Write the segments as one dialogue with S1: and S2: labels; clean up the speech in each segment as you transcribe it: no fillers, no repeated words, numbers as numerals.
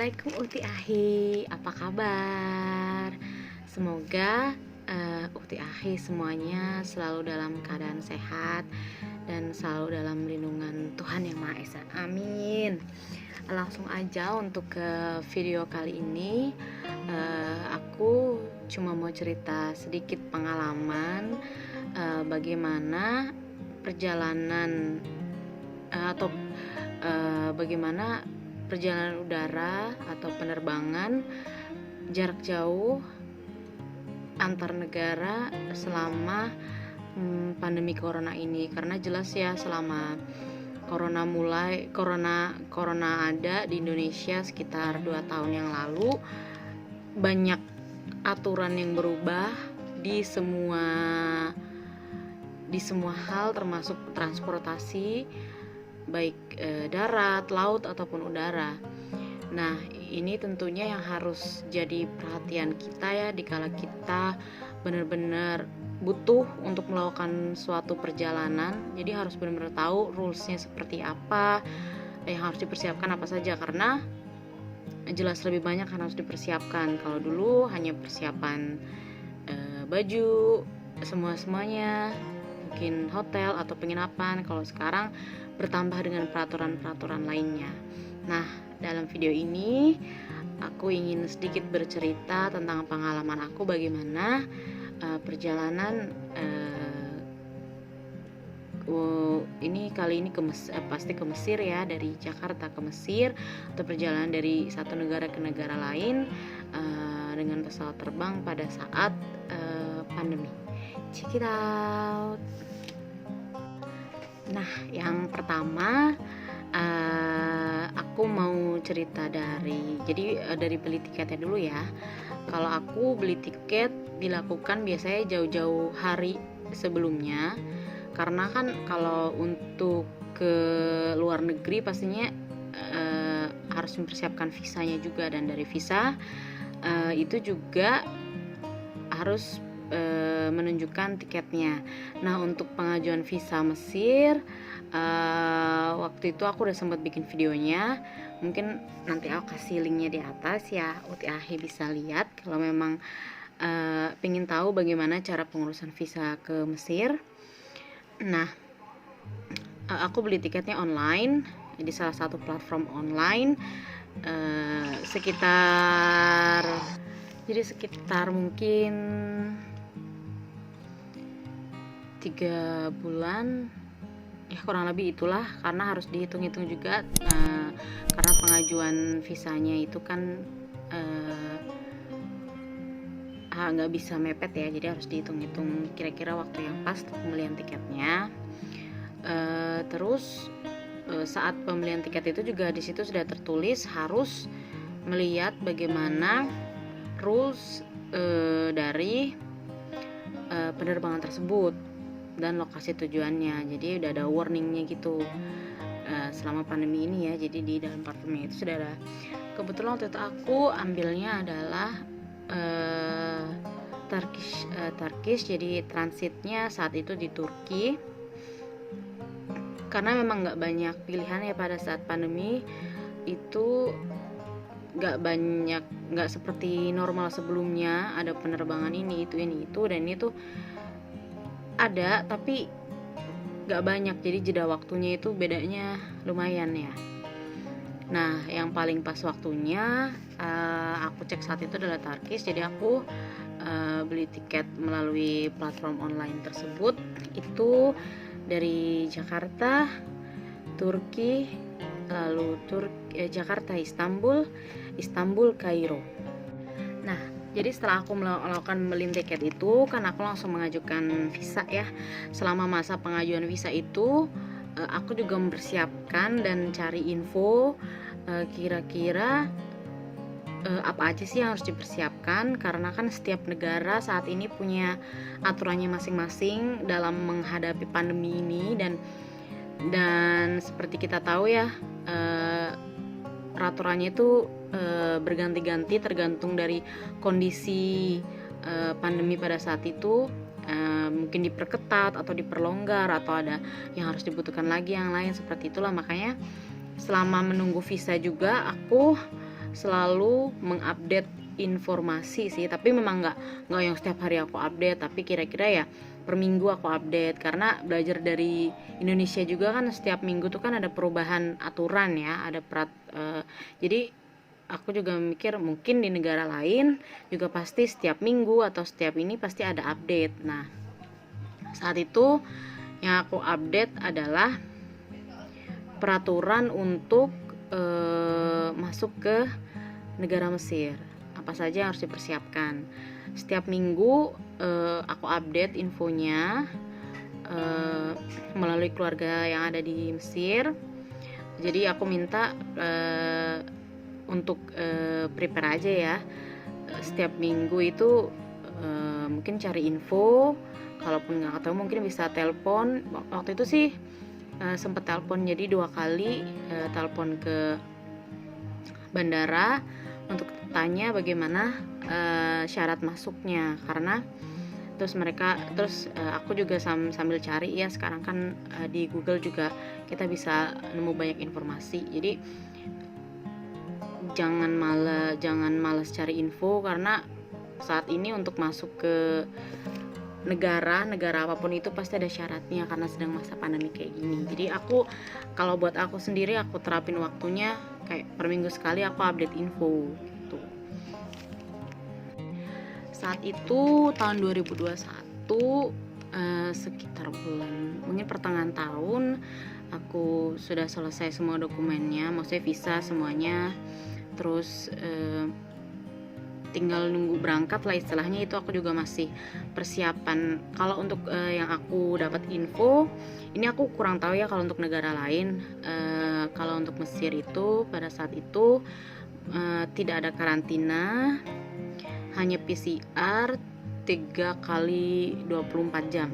S1: Assalamualaikum Uti Ahi, apa kabar? Semoga Uti Ahi semuanya selalu dalam keadaan sehat dan selalu dalam lindungan Tuhan Yang Maha Esa. Amin. Langsung aja untuk ke video kali ini. Aku cuma mau cerita sedikit pengalaman bagaimana perjalanan atau bagaimana perjalanan udara atau penerbangan jarak jauh antar negara selama pandemi corona ini. Karena jelas ya, selama corona ada di Indonesia sekitar 2 tahun yang lalu, banyak aturan yang berubah di semua hal, termasuk transportasi, baik darat, laut ataupun udara. Nah, ini tentunya yang harus jadi perhatian kita ya, dikala kita benar-benar butuh untuk melakukan suatu perjalanan. Jadi harus benar-benar tahu rulesnya seperti apa, yang harus dipersiapkan apa saja, karena jelas lebih banyak yang harus dipersiapkan. Kalau dulu hanya persiapan baju, semuanya, mungkin hotel atau penginapan. Kalau sekarang bertambah dengan peraturan-peraturan lainnya. Nah, dalam video ini aku ingin sedikit bercerita tentang pengalaman aku bagaimana perjalanan kali ini pasti ke Mesir ya, dari Jakarta ke Mesir, atau perjalanan dari satu negara ke negara lain dengan pesawat terbang pada saat pandemi. Check it out. Nah, yang pertama aku mau cerita dari beli tiketnya dulu ya. Kalau aku beli tiket dilakukan biasanya jauh-jauh hari sebelumnya, karena kan kalau untuk ke luar negeri pastinya harus mempersiapkan visanya juga, dan dari visa itu juga harus menunjukkan tiketnya. Nah, untuk pengajuan visa Mesir, waktu itu aku udah sempat bikin videonya. Mungkin nanti aku kasih linknya di atas ya, Uti Ahi bisa lihat kalau memang pengen tahu bagaimana cara pengurusan visa ke Mesir. Nah, aku beli tiketnya online di salah satu platform online, sekitar mungkin 3 bulan ya, kurang lebih itulah, karena harus dihitung-hitung juga karena pengajuan visanya itu kan nggak bisa mepet ya, jadi harus dihitung-hitung kira-kira waktu yang pas untuk pembelian tiketnya. Terus saat pembelian tiket itu juga di situ sudah tertulis harus melihat bagaimana rules dari penerbangan tersebut dan lokasi tujuannya. Jadi udah ada warningnya gitu selama pandemi ini ya. Jadi di dalam platformnya itu sudah ada. Kebetulan waktu itu aku ambilnya adalah Turkish, jadi transitnya saat itu di Turki, karena memang nggak banyak pilihan ya pada saat pandemi itu. Nggak seperti normal sebelumnya, ada penerbangan ini itu, dan itu ada tapi nggak banyak, jadi jeda waktunya itu bedanya lumayan ya. Nah, yang paling pas waktunya aku cek saat itu adalah Turkish. Jadi aku beli tiket melalui platform online tersebut itu dari Jakarta, Turki, lalu Jakarta, Istanbul, Kairo. Nah, jadi setelah aku melakukan beli tiket itu, kan aku langsung mengajukan visa ya. Selama masa pengajuan visa itu aku juga mempersiapkan dan cari info kira-kira apa aja sih yang harus dipersiapkan, karena kan setiap negara saat ini punya aturannya masing-masing dalam menghadapi pandemi ini, dan seperti kita tahu ya, peraturannya itu berganti-ganti tergantung dari kondisi pandemi pada saat itu. Mungkin diperketat atau diperlonggar, atau ada yang harus dibutuhkan lagi yang lain, seperti itulah. Makanya selama menunggu visa juga aku selalu mengupdate informasi sih, tapi memang nggak yang setiap hari aku update, tapi kira-kira ya per minggu aku update, karena belajar dari Indonesia juga kan setiap minggu tuh kan ada perubahan aturan ya, ada jadi aku juga mikir mungkin di negara lain juga pasti setiap minggu atau setiap ini pasti ada update. Nah, saat itu yang aku update adalah peraturan untuk masuk ke negara Mesir, apa saja yang harus dipersiapkan. Setiap minggu aku update infonya melalui keluarga yang ada di Mesir. Jadi aku minta untuk prepare aja ya, setiap minggu itu mungkin cari info, kalaupun nggak ketemu mungkin bisa telepon. Waktu itu sih sempet telepon, jadi 2 kali telepon ke bandara untuk tanya bagaimana syarat masuknya, karena terus aku juga sambil cari ya, sekarang kan di Google juga kita bisa nemu banyak informasi. Jadi jangan malas cari info, karena saat ini untuk masuk ke negara apapun itu pasti ada syaratnya karena sedang masa pandemi kayak gini. Jadi kalau buat aku sendiri, aku terapin waktunya kayak per minggu sekali aku update info gitu. Saat itu tahun 2021 sekitar bulan mungkin pertengahan tahun, aku sudah selesai semua dokumennya, maksudnya visa semuanya, terus tinggal nunggu berangkat lah istilahnya. Itu aku juga masih persiapan. Kalau untuk yang aku dapat info, ini aku kurang tahu ya kalau untuk negara lain. Kalau untuk Mesir itu pada saat itu tidak ada karantina, hanya PCR 3 kali 24 jam.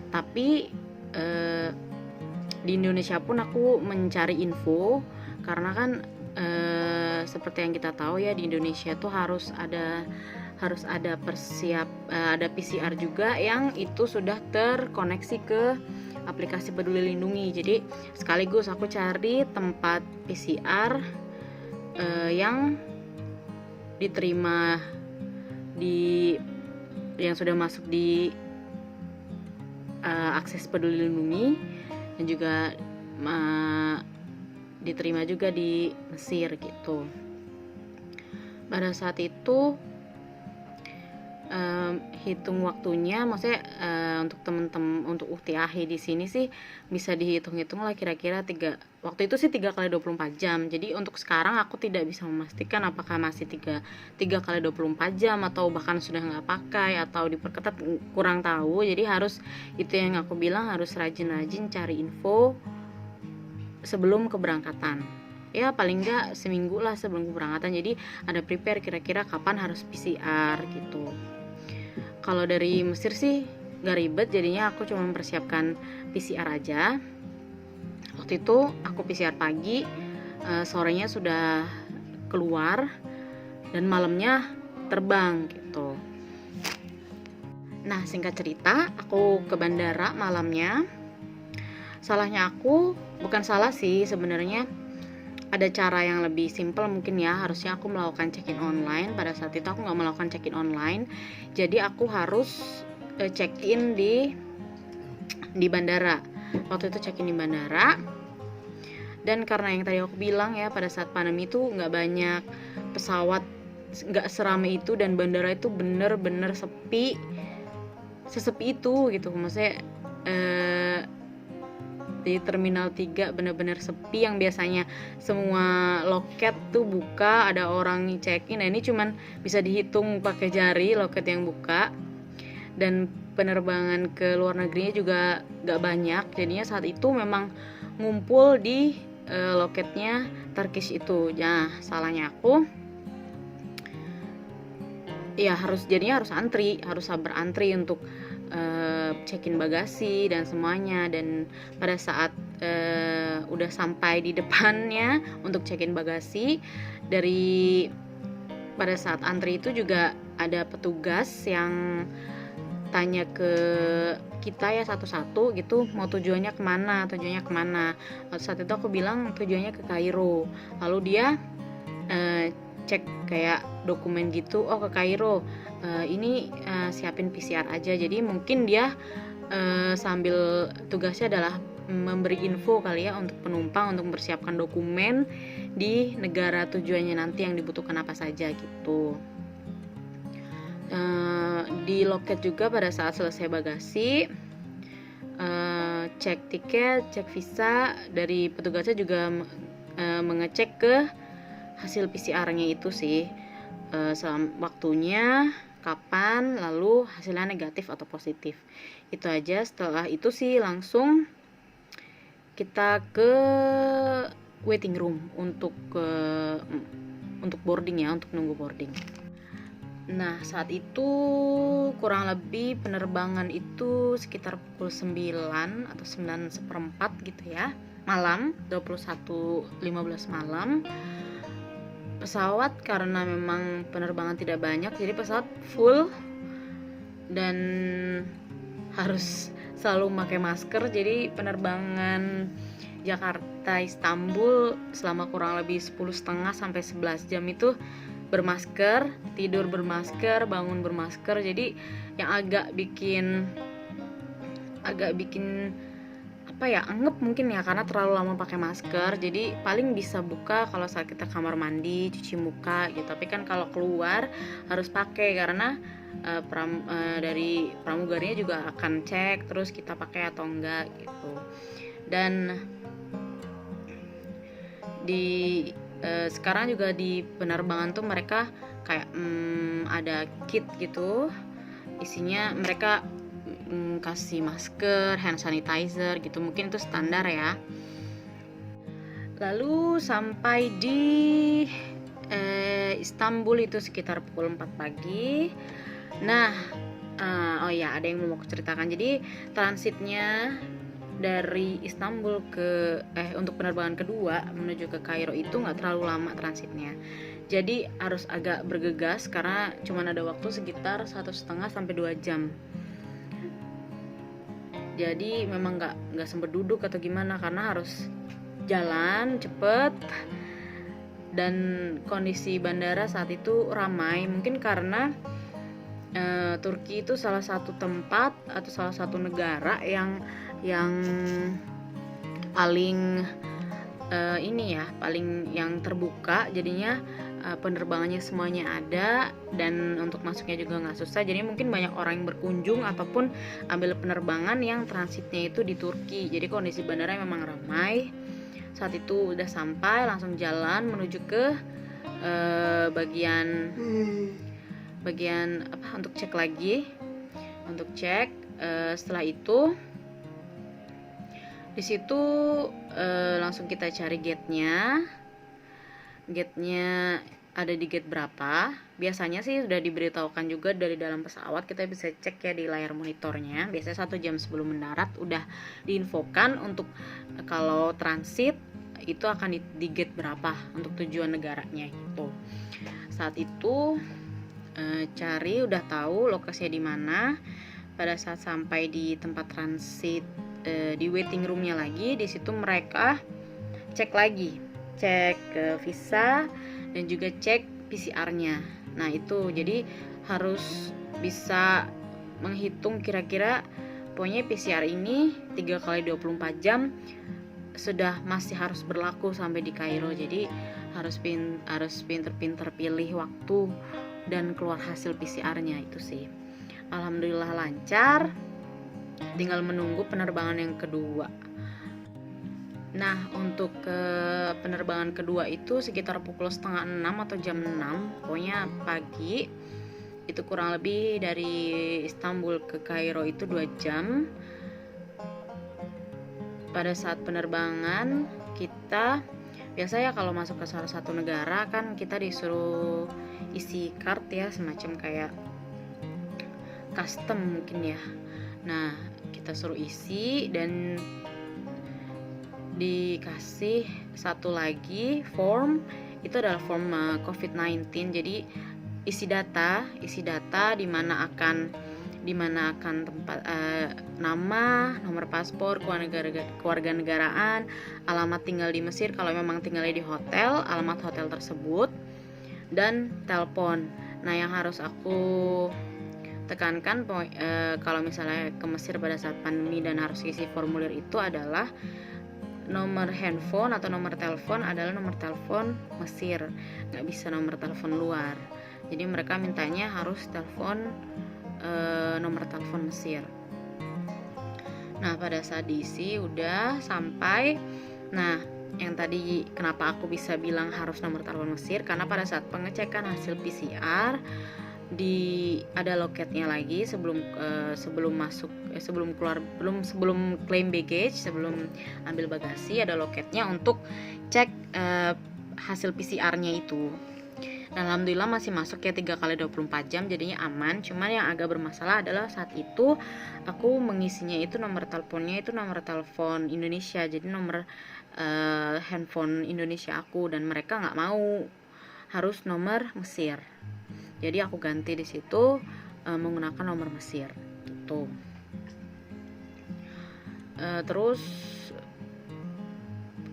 S1: Tapi di Indonesia pun aku mencari info, karena kan seperti yang kita tahu ya, di Indonesia tuh harus ada ada PCR juga yang itu sudah terkoneksi ke aplikasi Peduli Lindungi. Jadi sekaligus aku cari tempat PCR yang diterima yang sudah masuk di akses Peduli Lindungi, dan juga diterima juga di Mesir gitu. Pada saat itu hitung waktunya, maksudnya untuk temen-temen untuk UTAHI di sini sih bisa dihitung-hitung lah kira-kira waktu itu sih 3 kali 24 jam. Jadi untuk sekarang aku tidak bisa memastikan apakah masih 3 kali 24 jam atau bahkan sudah nggak pakai atau diperketat, kurang tahu. Jadi itu yang aku bilang, harus rajin-rajin cari info sebelum keberangkatan. Ya paling nggak seminggu lah sebelum keberangkatan, jadi ada prepare kira-kira kapan harus PCR gitu. Kalau dari Mesir sih nggak ribet, jadinya aku cuma mempersiapkan PCR aja. Waktu itu aku PCR pagi, sorenya sudah keluar, dan malamnya terbang gitu. Nah, singkat cerita, aku ke bandara malamnya. Salahnya aku, bukan salah sih sebenarnya, ada cara yang lebih simpel mungkin ya. Harusnya aku melakukan check-in online. Pada saat itu aku nggak melakukan check-in online, jadi aku harus check-in di bandara. Waktu itu check-in di bandara, dan karena yang tadi aku bilang ya, pada saat pandemi itu nggak banyak pesawat, nggak seramai itu, dan bandara itu bener-bener sesepi itu gitu. Maksudnya di Terminal 3 benar-benar sepi, yang biasanya semua loket tuh buka, ada orang check-in. Nah, ini cuman bisa dihitung pakai jari loket yang buka, dan penerbangan ke luar negerinya juga gak banyak. Jadinya saat itu memang ngumpul di loketnya Turkish itu. Nah, salahnya aku ya harus sabar antri untuk check-in bagasi dan semuanya. Dan pada saat udah sampai di depannya untuk check-in bagasi, pada saat antri itu juga ada petugas yang tanya ke kita ya satu-satu gitu, mau tujuannya kemana. Saat itu aku bilang tujuannya ke Kairo. Lalu dia cek kayak dokumen gitu, oh ke Kairo, ini siapin PCR aja. Jadi mungkin dia sambil tugasnya adalah memberi info kali ya untuk penumpang untuk mempersiapkan dokumen di negara tujuannya nanti yang dibutuhkan apa saja gitu. Di loket juga pada saat selesai bagasi, cek tiket, cek visa, dari petugasnya juga mengecek ke hasil PCR-nya itu sih, waktunya kapan, lalu hasilnya negatif atau positif. Itu aja. Setelah itu sih langsung kita ke waiting room untuk boarding ya, untuk nunggu boarding. Nah, saat itu kurang lebih penerbangan itu sekitar pukul 9 atau 9:15 gitu ya, malam, 21.15 malam. Pesawat karena memang penerbangan tidak banyak, jadi pesawat full dan harus selalu memakai masker. Jadi penerbangan Jakarta Istanbul selama kurang lebih 10,5 sampai 11 jam itu bermasker, tidur bermasker, bangun bermasker. Jadi yang agak bikin anggap mungkin ya, karena terlalu lama pakai masker. Jadi paling bisa buka kalau saat kita kamar mandi, cuci muka gitu. Tapi kan kalau keluar harus pakai, karena dari pramugarinya juga akan cek terus kita pakai atau enggak gitu. Dan sekarang juga di penerbangan tuh mereka kayak ada kit gitu, isinya mereka kasih masker, hand sanitizer gitu, mungkin itu standar ya. Lalu sampai di Istanbul itu sekitar pukul 4 pagi. Nah, oh ya, ada yang mau aku ceritakan. Jadi transitnya dari Istanbul untuk penerbangan kedua menuju ke Kairo itu nggak terlalu lama transitnya. Jadi harus agak bergegas karena cuma ada waktu sekitar 1,5 sampai 2 jam. Jadi memang nggak sempet duduk atau gimana, karena harus jalan cepet. Dan kondisi bandara saat itu ramai, mungkin karena Turki itu salah satu tempat atau salah satu negara yang paling paling yang terbuka, jadinya penerbangannya semuanya ada dan untuk masuknya juga nggak susah. Jadi mungkin banyak orang yang berkunjung ataupun ambil penerbangan yang transitnya itu di Turki. Jadi kondisi bandara memang ramai. Saat itu udah sampai, langsung jalan menuju ke bagian untuk cek lagi, setelah itu di situ langsung kita cari gate-nya ada di gate berapa. Biasanya sih sudah diberitahukan juga dari dalam pesawat, kita bisa cek ya di layar monitornya. Biasanya 1 jam sebelum mendarat udah diinfokan untuk kalau transit itu akan di gate berapa untuk tujuan negaranya gitu. Saat itu cari, udah tahu lokasinya di mana. Pada saat sampai di tempat transit, di waiting roomnya lagi, di situ mereka cek visa dan juga cek PCR-nya. Nah itu jadi harus bisa menghitung kira-kira, pokoknya PCR ini 3 kali 24 jam masih harus berlaku sampai di Kairo. Jadi harus pinter-pinter pilih waktu dan keluar hasil PCR-nya itu sih. Alhamdulillah lancar, tinggal menunggu penerbangan yang kedua. Nah, untuk penerbangan kedua itu sekitar pukul 5:30 atau jam 6, pokoknya pagi. Itu kurang lebih dari Istanbul ke Kairo itu 2 jam. Pada saat penerbangan kita biasanya kalau masuk ke salah satu negara kan kita disuruh isi card ya, semacam kayak custom mungkin ya. Nah, kita suruh isi dan dikasih satu lagi form, itu adalah form COVID-19. Jadi isi data di mana akan tempat, nama, nomor paspor, kewarganegaraan, alamat tinggal di Mesir kalau memang tinggalnya di hotel, alamat hotel tersebut, dan telepon. Nah, yang harus aku tekankan kalau misalnya ke Mesir pada saat pandemi dan harus isi formulir itu adalah nomor handphone atau nomor telepon adalah nomor telepon Mesir, nggak bisa nomor telepon luar. Jadi mereka mintanya harus telepon nomor telepon Mesir. Nah, pada saat diisi udah sampai. Nah, yang tadi kenapa aku bisa bilang harus nomor telepon Mesir, karena pada saat pengecekan hasil PCR ada loketnya lagi sebelum claim baggage, sebelum ambil bagasi ada loketnya untuk cek hasil PCR-nya itu. Nah, alhamdulillah masih masuk ya 3 kali 24 jam, jadinya aman. Cuman yang agak bermasalah adalah saat itu aku mengisinya itu nomor teleponnya itu nomor telepon Indonesia, jadi nomor handphone Indonesia aku, dan mereka nggak mau, harus nomor Mesir. Jadi aku ganti di situ menggunakan nomor Mesir gitu. Terus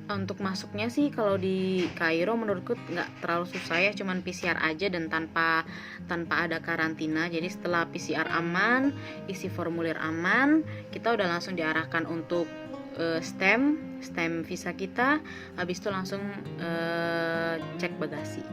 S1: untuk masuknya sih kalau di Kairo menurutku nggak terlalu susah ya, cuman PCR aja dan tanpa ada karantina. Jadi setelah PCR aman, isi formulir aman, kita udah langsung diarahkan untuk stamp visa kita, habis itu langsung cek bagasi.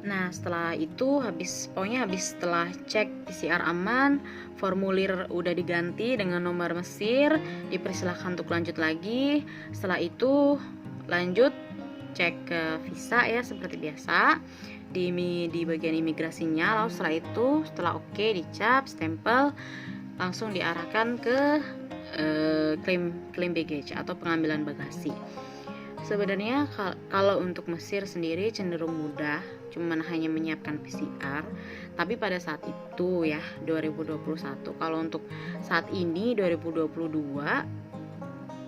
S1: Nah, setelah itu habis setelah cek PCR aman, formulir udah diganti dengan nomor Mesir, dipersilahkan untuk lanjut lagi. Setelah itu lanjut cek ke visa ya seperti biasa di bagian imigrasinya. Lalu setelah oke dicap, stempel, langsung diarahkan ke claim baggage atau pengambilan bagasi. Sebenarnya kalau untuk Mesir sendiri cenderung mudah, cuman hanya menyiapkan PCR. Tapi pada saat itu ya 2021, kalau untuk saat ini 2022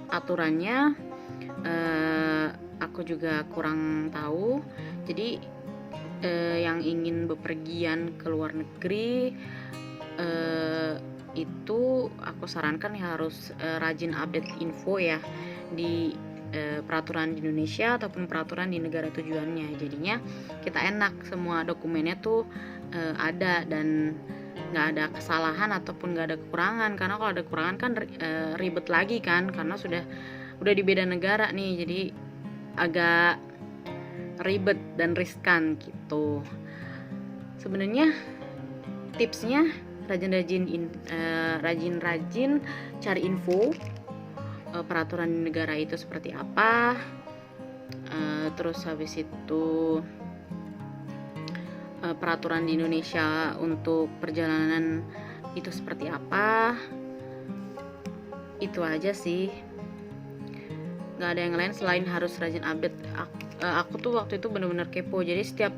S1: aturannya aku juga kurang tahu. Jadi yang ingin bepergian ke luar negeri itu aku sarankan ya harus rajin update info ya di peraturan di Indonesia ataupun peraturan di negara tujuannya. Jadinya kita enak, semua dokumennya tuh ada dan nggak ada kesalahan ataupun nggak ada kekurangan. Karena kalau ada kekurangan kan ribet lagi kan, karena udah di beda negara nih, jadi agak ribet dan riskan gitu. Sebenarnya tipsnya rajin-rajin cari info peraturan di negara itu seperti apa, terus habis itu peraturan di Indonesia untuk perjalanan itu seperti apa. Itu aja sih, nggak ada yang lain selain harus rajin update. Aku tuh waktu itu benar-benar kepo, jadi setiap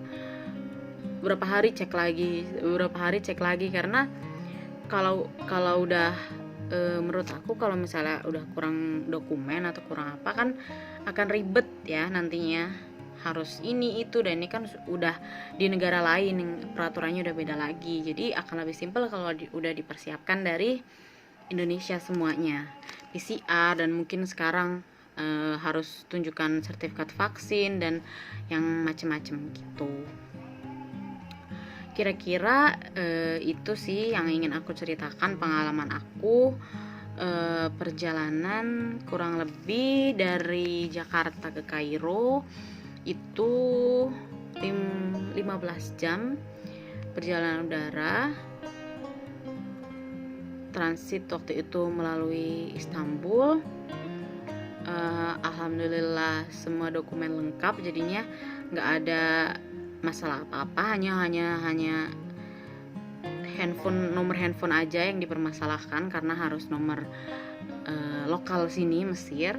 S1: beberapa hari cek lagi karena kalau udah menurut aku kalau misalnya udah kurang dokumen atau kurang apa kan akan ribet ya nantinya, harus ini itu, dan ini kan udah di negara lain yang peraturannya udah beda lagi. Jadi akan lebih simpel kalau udah dipersiapkan dari Indonesia semuanya, PCR, dan mungkin sekarang harus tunjukkan sertifikat vaksin dan yang macem-macem gitu. Kira-kira itu sih yang ingin aku ceritakan, pengalaman aku perjalanan kurang lebih dari Jakarta ke Kairo itu 15 jam perjalanan udara, transit waktu itu melalui Istanbul. Alhamdulillah semua dokumen lengkap, jadinya nggak ada masalah apa-apa, hanya nomor handphone aja yang dipermasalahkan karena harus nomor lokal sini Mesir.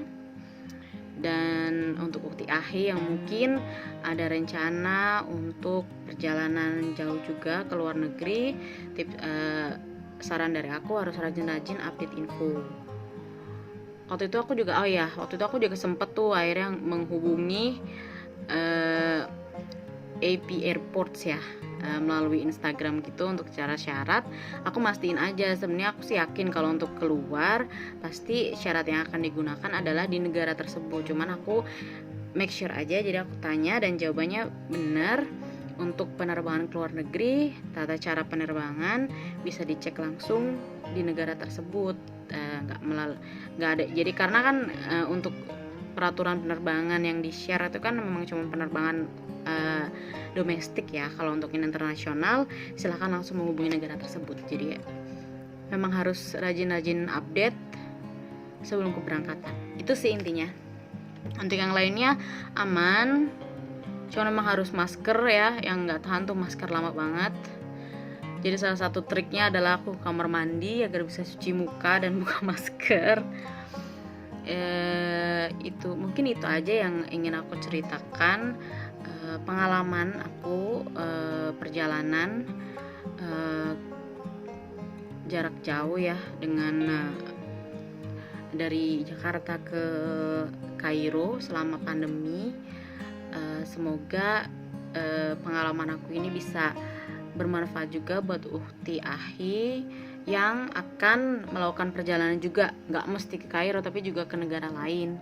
S1: Dan untuk ukti ahi yang mungkin ada rencana untuk perjalanan jauh juga ke luar negeri, saran dari aku harus rajin-rajin update info. Waktu itu aku juga sempet tuh akhirnya menghubungi AP Airports ya, melalui Instagram gitu untuk cara syarat. Aku mastiin aja, sebenarnya aku sih yakin kalau untuk keluar pasti syarat yang akan digunakan adalah di negara tersebut. Cuman aku make sure aja, jadi aku tanya dan jawabannya benar. Untuk penerbangan ke luar negeri, tata cara penerbangan bisa dicek langsung di negara tersebut. Nggak ada. Jadi karena kan untuk peraturan penerbangan yang di-share itu kan memang cuma penerbangan domestik ya. Kalau untuk internasional, silahkan langsung menghubungi negara tersebut. Jadi memang harus rajin-rajin update sebelum keberangkatan. Itu sih intinya. Untuk yang lainnya aman. Cuma memang harus masker ya, yang nggak tahan tuh masker lama banget. Jadi salah satu triknya adalah aku ke kamar mandi agar bisa cuci muka dan buka masker. Mungkin itu aja yang ingin aku ceritakan, pengalaman aku perjalanan jarak jauh ya, dengan dari Jakarta ke Kairo selama pandemi. Semoga pengalaman aku ini bisa bermanfaat juga buat Uhti Ahi yang akan melakukan perjalanan juga, nggak mesti ke Kairo tapi juga ke negara lain.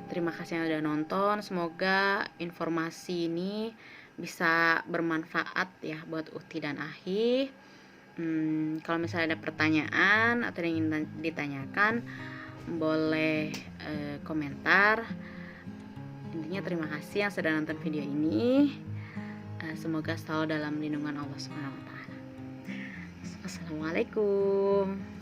S1: Terima kasih yang udah nonton. Semoga informasi ini bisa bermanfaat ya buat Uhti dan Ahi. Kalau misalnya ada pertanyaan atau yang ingin ditanyakan, boleh komentar. Intinya terima kasih yang sudah nonton video ini. Semoga selalu dalam lindungan Allah Subhanahu wa taala. Assalamualaikum.